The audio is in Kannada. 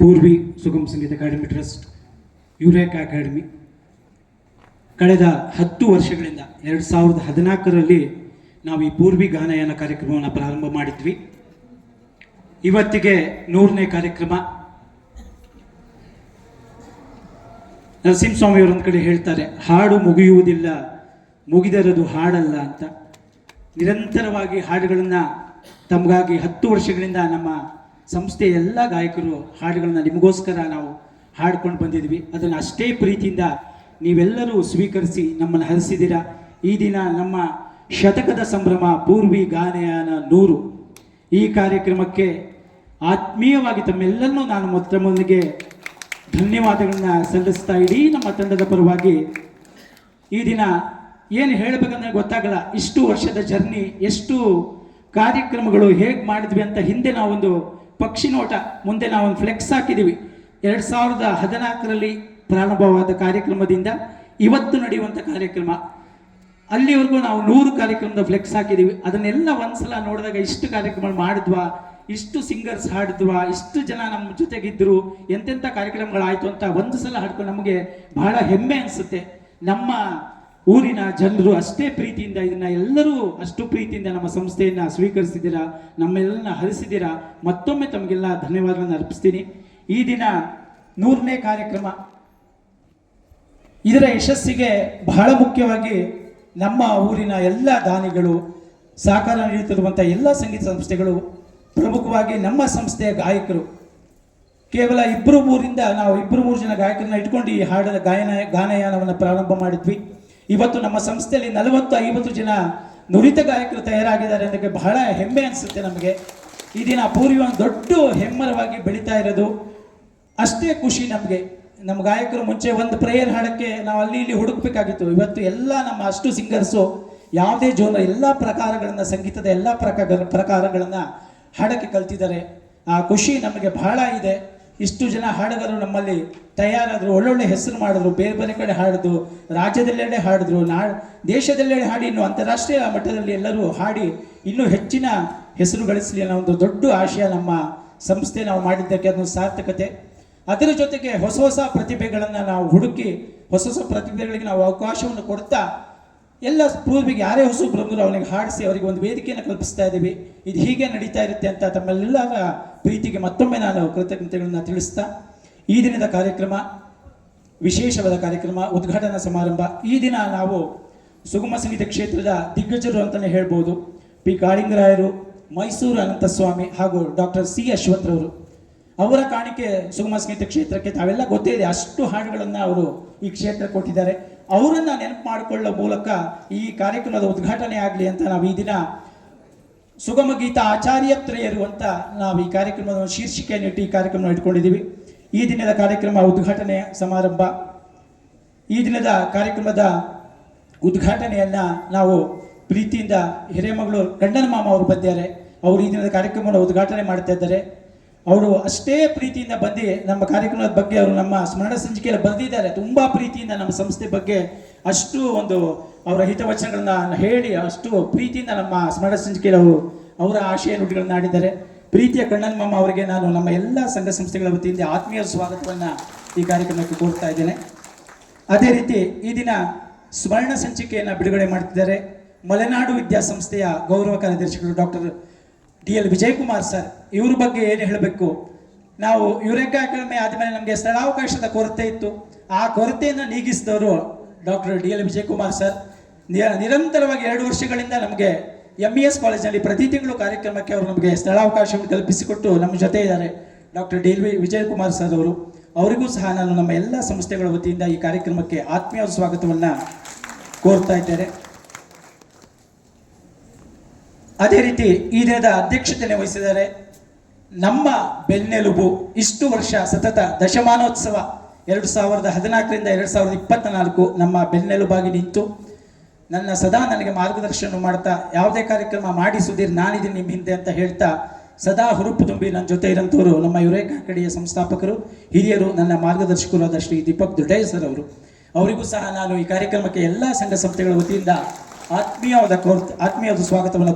ಪೂರ್ವಿ ಸುಗಮ ಸಂಗೀತ ಅಕಾಡೆಮಿ ಟ್ರಸ್ಟ್, ಯುರೇಕಾ ಅಕಾಡೆಮಿ ಕಳೆದ 10 ವರ್ಷಗಳಿಂದ 2014ರಲ್ಲಿ ನಾವು ಈ ಪೂರ್ವಿ ಗಾನಯಾನ ಕಾರ್ಯಕ್ರಮವನ್ನು ಪ್ರಾರಂಭ ಮಾಡಿದ್ವಿ. ಇವತ್ತಿಗೆ 100ನೇ ಕಾರ್ಯಕ್ರಮ. ನರಸಿಂಹಸ್ವಾಮಿಯವರು ಒಂದು ಕಡೆ ಹೇಳ್ತಾರೆ, ಹಾಡು ಮುಗಿಯುವುದಿಲ್ಲ, ಮುಗಿದರದು ಹಾಡಲ್ಲ ಅಂತ. ನಿರಂತರವಾಗಿ ಹಾಡುಗಳನ್ನು ತಮಗಾಗಿ 10 ವರ್ಷಗಳಿಂದ ನಮ್ಮ ಸಂಸ್ಥೆಯ ಎಲ್ಲ ಗಾಯಕರು ಹಾಡುಗಳನ್ನ ನಿಮಗೋಸ್ಕರ ನಾವು ಹಾಡ್ಕೊಂಡು ಬಂದಿದ್ವಿ. ಅದನ್ನು ಅಷ್ಟೇ ಪ್ರೀತಿಯಿಂದ ನೀವೆಲ್ಲರೂ ಸ್ವೀಕರಿಸಿ ನಮ್ಮನ್ನು ಹರಿಸಿದ್ದೀರಾ. ಈ ದಿನ ನಮ್ಮ ಶತಕದ ಸಂಭ್ರಮ ಪೂರ್ವಿ ಗಾನಯಾನ 100 ಈ ಕಾರ್ಯಕ್ರಮಕ್ಕೆ ಆತ್ಮೀಯವಾಗಿ ತಮ್ಮೆಲ್ಲರನ್ನೂ ನಾನು ಮೊದಲಿಗೆ ಧನ್ಯವಾದಗಳನ್ನ ಸಲ್ಲಿಸ್ತಾ ಇಡೀ ನಮ್ಮ ತಂಡದ ಪರವಾಗಿ. ಈ ದಿನ ಏನು ಹೇಳಬೇಕಂದ್ರೆ ಗೊತ್ತಾಗಲ್ಲ, ಇಷ್ಟು ವರ್ಷದ ಜರ್ನಿ, ಎಷ್ಟು ಕಾರ್ಯಕ್ರಮಗಳು ಹೇಗೆ ಮಾಡಿದ್ವಿ ಅಂತ. ಹಿಂದೆ ನಾವೊಂದು ಪಕ್ಷಿ ನೋಟ, ಮುಂದೆ ನಾವೊಂದು ಫ್ಲೆಕ್ಸ್ ಹಾಕಿದ್ದೀವಿ. 2014ರಲ್ಲಿ ಪ್ರಾರಂಭವಾದ ಕಾರ್ಯಕ್ರಮದಿಂದ ಇವತ್ತು ನಡೆಯುವಂಥ ಕಾರ್ಯಕ್ರಮ, ಅಲ್ಲಿವರೆಗೂ ನಾವು 100 ಕಾರ್ಯಕ್ರಮದ ಫ್ಲೆಕ್ಸ್ ಹಾಕಿದ್ದೀವಿ. ಅದನ್ನೆಲ್ಲ ಒಂದ್ಸಲ ನೋಡಿದಾಗ ಇಷ್ಟು ಕಾರ್ಯಕ್ರಮ ಮಾಡಿದ್ವಾ, ಇಷ್ಟು ಸಿಂಗರ್ಸ್ ಹಾಡಿದ್ವಾ, ಇಷ್ಟು ಜನ ನಮ್ಮ ಜೊತೆಗಿದ್ದರು, ಎಂತೆಂಥ ಕಾರ್ಯಕ್ರಮಗಳಾಯಿತು ಅಂತ ಒಂದು ಸಲ ಹಾಡ್ಕೊಂಡು ನಮಗೆ ಬಹಳ ಹೆಮ್ಮೆ ಅನಿಸುತ್ತೆ. ನಮ್ಮ ಊರಿನ ಜನರು ಅಷ್ಟೇ ಪ್ರೀತಿಯಿಂದ ಇದನ್ನ ಎಲ್ಲರೂ ಅಷ್ಟು ಪ್ರೀತಿಯಿಂದ ನಮ್ಮ ಸಂಸ್ಥೆಯನ್ನು ಸ್ವೀಕರಿಸಿದ್ದೀರಾ, ನಮ್ಮೆಲ್ಲರನ್ನ ಹರಿಸಿದ್ದೀರಾ. ಮತ್ತೊಮ್ಮೆ ತಮಗೆಲ್ಲ ಧನ್ಯವಾದಗಳನ್ನು ಅರ್ಪಿಸ್ತೀನಿ. ಈ ದಿನ 100ನೇ ಕಾರ್ಯಕ್ರಮ. ಇದರ ಯಶಸ್ಸಿಗೆ ಬಹಳ ಮುಖ್ಯವಾಗಿ ನಮ್ಮ ಊರಿನ ಎಲ್ಲ ದಾನಿಗಳು, ಸಹಕಾರ ನೀಡುತ್ತಿರುವಂಥ ಎಲ್ಲ ಸಂಗೀತ ಸಂಸ್ಥೆಗಳು, ಪ್ರಮುಖವಾಗಿ ನಮ್ಮ ಸಂಸ್ಥೆಯ ಗಾಯಕರು. ಕೇವಲ 2-3 ನಾವು 2-3 ಜನ ಗಾಯಕರನ್ನ ಇಟ್ಕೊಂಡು ಈ ಹಾಡಿನ ಗಾನಯಾನವನ್ನು ಪ್ರಾರಂಭ ಮಾಡಿದ್ವಿ. ಇವತ್ತು ನಮ್ಮ ಸಂಸ್ಥೆಯಲ್ಲಿ 40-50 ಜನ ನುರಿತ ಗಾಯಕರು ತಯಾರಾಗಿದ್ದಾರೆ ಅನ್ನೋಕ್ಕೆ ಬಹಳ ಹೆಮ್ಮೆ ಅನಿಸುತ್ತೆ ನಮಗೆ. ಈ ದಿನ ಪೂರ್ವಿ ಒಂದು ದೊಡ್ಡ ಹೆಮ್ಮರವಾಗಿ ಬೆಳೀತಾ ಇರೋದು ಅಷ್ಟೇ ಖುಷಿ ನಮಗೆ. ನಮ್ಮ ಗಾಯಕರು ಮುಂಚೆ ಒಂದು ಪ್ರೇಯರ್ ಹಾಡೋಕ್ಕೆ ನಾವು ಅಲ್ಲಿ ಇಲ್ಲಿ ಹುಡುಕಬೇಕಾಗಿತ್ತು. ಇವತ್ತು ಎಲ್ಲ ನಮ್ಮ ಅಷ್ಟು ಸಿಂಗರ್ಸು ಯಾವುದೇ ಜೋನ ಎಲ್ಲ ಪ್ರಕಾರಗಳನ್ನು, ಸಂಗೀತದ ಎಲ್ಲ ಪ್ರಕಾರಗಳನ್ನು ಹಾಡೋಕ್ಕೆ ಕಲ್ತಿದ್ದಾರೆ. ಆ ಖುಷಿ ನಮಗೆ ಬಹಳ ಇದೆ. ಇಷ್ಟು ಜನ ಹಾಡುಗರು ನಮ್ಮಲ್ಲಿ ತಯಾರಾದರು, ಒಳ್ಳೊಳ್ಳೆ ಹೆಸರು ಮಾಡಿದ್ರು, ಬೇರೆ ಬೇರೆ ಕಡೆ ಹಾಡಿದ್ರು, ರಾಜ್ಯದಲ್ಲೆಡೆ ಹಾಡಿದ್ರು, ದೇಶದಲ್ಲೆಡೆ ಹಾಡಿ ಇನ್ನು ಅಂತಾರಾಷ್ಟ್ರೀಯ ಮಟ್ಟದಲ್ಲಿ ಎಲ್ಲರೂ ಹಾಡಿ ಇನ್ನೂ ಹೆಚ್ಚಿನ ಹೆಸರು ಗಳಿಸಲಿ ಅನ್ನೋ ಒಂದು ದೊಡ್ಡ ಆಶಯ ನಮ್ಮ ಸಂಸ್ಥೆ ನಾವು ಮಾಡಿದ್ದಕ್ಕೆ ಅದೊಂದು ಸಾರ್ಥಕತೆ. ಅದರ ಜೊತೆಗೆ ಹೊಸ ಹೊಸ ಪ್ರತಿಭೆಗಳನ್ನು ನಾವು ಹುಡುಕಿ, ಹೊಸ ಹೊಸ ಪ್ರತಿಭೆಗಳಿಗೆ ನಾವು ಅವಕಾಶವನ್ನು ಕೊಡ್ತಾ, ಎಲ್ಲ ಪೂರ್ವಿಗೆ ಯಾರೇ ಹೊಸ ಬಂದರು ಅವನಿಗೆ ಹಾಡಿಸಿ ಅವರಿಗೆ ಒಂದು ವೇದಿಕೆಯನ್ನು ಕಲ್ಪಿಸ್ತಾ ಇದ್ದೀವಿ. ಇದು ಹೀಗೆ ನಡೀತಾ ಇರುತ್ತೆ ಅಂತ ತಮ್ಮೆಲ್ಲರ ಪ್ರೀತಿಗೆ ಮತ್ತೊಮ್ಮೆ ನಾನು ಕೃತಜ್ಞತೆಗಳನ್ನು ತಿಳಿಸ್ತಾ, ಈ ದಿನದ ಕಾರ್ಯಕ್ರಮ ವಿಶೇಷವಾದ ಕಾರ್ಯಕ್ರಮ, ಉದ್ಘಾಟನಾ ಸಮಾರಂಭ. ಈ ದಿನ ನಾವು ಸುಗಮ ಸಂಗೀತ ಕ್ಷೇತ್ರದ ದಿಗ್ಗಜರು ಅಂತಲೇ ಹೇಳ್ಬೋದು. ಪಿ ಕಾಳಿಂಗರಾಯರು, ಮೈಸೂರು ಅನಂತಸ್ವಾಮಿ ಹಾಗೂ ಡಾಕ್ಟರ್ ಸಿ ಅಶ್ವಥ್ರವರು, ಅವರ ಕಾಣಿಕೆ ಸುಗಮ ಸಂಗೀತ ಕ್ಷೇತ್ರಕ್ಕೆ ತಾವೆಲ್ಲ ಗೊತ್ತೇ ಇದೆ. ಅಷ್ಟು ಹಾಡುಗಳನ್ನು ಅವರು ಈ ಕ್ಷೇತ್ರ ಕೊಟ್ಟಿದ್ದಾರೆ. ಅವರನ್ನು ನೆನಪು ಮಾಡಿಕೊಳ್ಳೋ ಮೂಲಕ ಈ ಕಾರ್ಯಕ್ರಮದ ಉದ್ಘಾಟನೆ ಆಗಲಿ ಅಂತ ನಾವು ಈ ದಿನ ಸುಗಮ ಗೀತ ಆಚಾರ್ಯತ್ರಯರು ಅಂತ ನಾವು ಈ ಕಾರ್ಯಕ್ರಮದ ಶೀರ್ಷಿಕೆಯನ್ನು ಇಟ್ಟು ಈ ಕಾರ್ಯಕ್ರಮ ಇಟ್ಕೊಂಡಿದ್ದೀವಿ. ಈ ದಿನದ ಕಾರ್ಯಕ್ರಮ ಉದ್ಘಾಟನೆ ಸಮಾರಂಭ. ಈ ದಿನದ ಕಾರ್ಯಕ್ರಮದ ಉದ್ಘಾಟನೆಯನ್ನು ನಾವು ಪ್ರೀತಿಯಿಂದ ಹಿರೇಮಗಳೂರು ಗಂಡನ ಮಾಮ ಅವರು ಬಂದಿದ್ದಾರೆ. ಅವರು ಈ ದಿನದ ಕಾರ್ಯಕ್ರಮವನ್ನು ಉದ್ಘಾಟನೆ ಮಾಡ್ತಾ ಇದ್ದಾರೆ. ಅವರು ಅಷ್ಟೇ ಪ್ರೀತಿಯಿಂದ ಬಂದು ನಮ್ಮ ಕಾರ್ಯಕ್ರಮದ ಬಗ್ಗೆ ಅವರು ನಮ್ಮ ಸ್ಮರಣ ಸಂಚಿಕೆಯಲ್ಲಿ ಬರೆದಿದ್ದಾರೆ. ತುಂಬ ಪ್ರೀತಿಯಿಂದ ನಮ್ಮ ಸಂಸ್ಥೆ ಬಗ್ಗೆ ಅಷ್ಟು ಒಂದು ಅವರ ಹಿತವಚನಗಳನ್ನ ಹೇಳಿ ಅಷ್ಟು ಪ್ರೀತಿಯಿಂದ ನಮ್ಮ ಸ್ಮರಣ ಸಂಚಿಕೆಯಲ್ಲಿ ಅವರ ಆಶಯ ನುಡಿಗಳನ್ನ ಆಡಿದ್ದಾರೆ. ಪ್ರೀತಿಯ ಕಣ್ಣನ್ ಮಾಮ ಅವರಿಗೆ ನಾನು ನಮ್ಮ ಎಲ್ಲ ಸಂಘ ಸಂಸ್ಥೆಗಳ ವತಿಯಿಂದ ಆತ್ಮೀಯ ಸ್ವಾಗತವನ್ನು ಈ ಕಾರ್ಯಕ್ರಮಕ್ಕೆ ಕೋರ್ತಾ ಇದ್ದೇನೆ. ಅದೇ ರೀತಿ ಈ ದಿನ ಸ್ಮರಣ ಸಂಚಿಕೆಯನ್ನು ಬಿಡುಗಡೆ ಮಾಡ್ತಿದ್ದಾರೆ ಮಲೆನಾಡು ವಿದ್ಯಾಸಂಸ್ಥೆಯ ಗೌರವ ಕಾರ್ಯದರ್ಶಿಗಳು ಡಾಕ್ಟರ್ DL ವಿಜಯಕುಮಾರ್ ಸರ್. ಇವ್ರ ಬಗ್ಗೆ ಏನು ಹೇಳಬೇಕು, ನಾವು ಯುರೇಕಾ ಅಕಾಡೆಮಿ ಆದಮೇಲೆ ನಮಗೆ ಸ್ಥಳಾವಕಾಶದ ಕೊರತೆ ಇತ್ತು. ಆ ಕೊರತೆಯನ್ನು ನೀಗಿಸಿದವರು ಡಾಕ್ಟರ್ DL ವಿಜಯಕುಮಾರ್ ಸರ್. ನಿರಂತರವಾಗಿ 2 ವರ್ಷಗಳಿಂದ ನಮಗೆ MES ಕಾಲೇಜಿನಲ್ಲಿ ಪ್ರತಿ ತಿಂಗಳು ಕಾರ್ಯಕ್ರಮಕ್ಕೆ ಅವರು ನಮಗೆ ಸ್ಥಳಾವಕಾಶವನ್ನು ಕಲ್ಪಿಸಿಕೊಟ್ಟು ನಮ್ಮ ಜೊತೆ ಇದ್ದಾರೆ ಡಾಕ್ಟರ್ DL ವಿಜಯಕುಮಾರ್ ಸರ್ ಅವರು. ಅವರಿಗೂ ಸಹ ನಾನು ನಮ್ಮ ಎಲ್ಲ ಸಂಸ್ಥೆಗಳ ವತಿಯಿಂದ ಈ ಕಾರ್ಯಕ್ರಮಕ್ಕೆ ಆತ್ಮೀಯ ಸ್ವಾಗತವನ್ನು ಕೋರ್ತಾ ಇದ್ದಾರೆ. ಅದೇ ರೀತಿ ಈ ದಿನದ ಅಧ್ಯಕ್ಷತೆಯನ್ನು ವಹಿಸಿದ್ದಾರೆ ನಮ್ಮ ಬೆನ್ನೆಲುಬು, ಇಷ್ಟು ವರ್ಷ ಸತತ ದಶಮಾನೋತ್ಸವ 2014ರಿಂದ 2024 ನಮ್ಮ ಬೆನ್ನೆಲುಬಾಗಿ ನಿಂತು ನನಗೆ ಮಾರ್ಗದರ್ಶನ ಮಾಡ್ತಾ, ಯಾವುದೇ ಕಾರ್ಯಕ್ರಮ ಮಾಡಿ ಸುಧೀರ್ ನಾನಿದ್ದೀನಿ ನಿಮ್ಮ ಹಿಂದೆ ಅಂತ ಹೇಳ್ತಾ ಸದಾ ಹುರುಪು ತುಂಬಿ ನನ್ನ ಜೊತೆ ಇರೋಂಥವರು ನಮ್ಮ ಯುರೇಕಾ ಕಡೆಯ ಸಂಸ್ಥಾಪಕರು, ಹಿರಿಯರು, ನನ್ನ ಮಾರ್ಗದರ್ಶಕರಾದ ಶ್ರೀ ದೀಪಕ್ ದುಡ್ಡಯ್ಯ ಸರ್ ಅವರು. ಅವರಿಗೂ ಸಹ ನಾನು ಈ ಕಾರ್ಯಕ್ರಮಕ್ಕೆ ಎಲ್ಲ ಸಂಘ ಸಂಸ್ಥೆಗಳ ವತಿಯಿಂದ ಆತ್ಮೀಯವಾದ ಸ್ವಾಗತವನ್ನು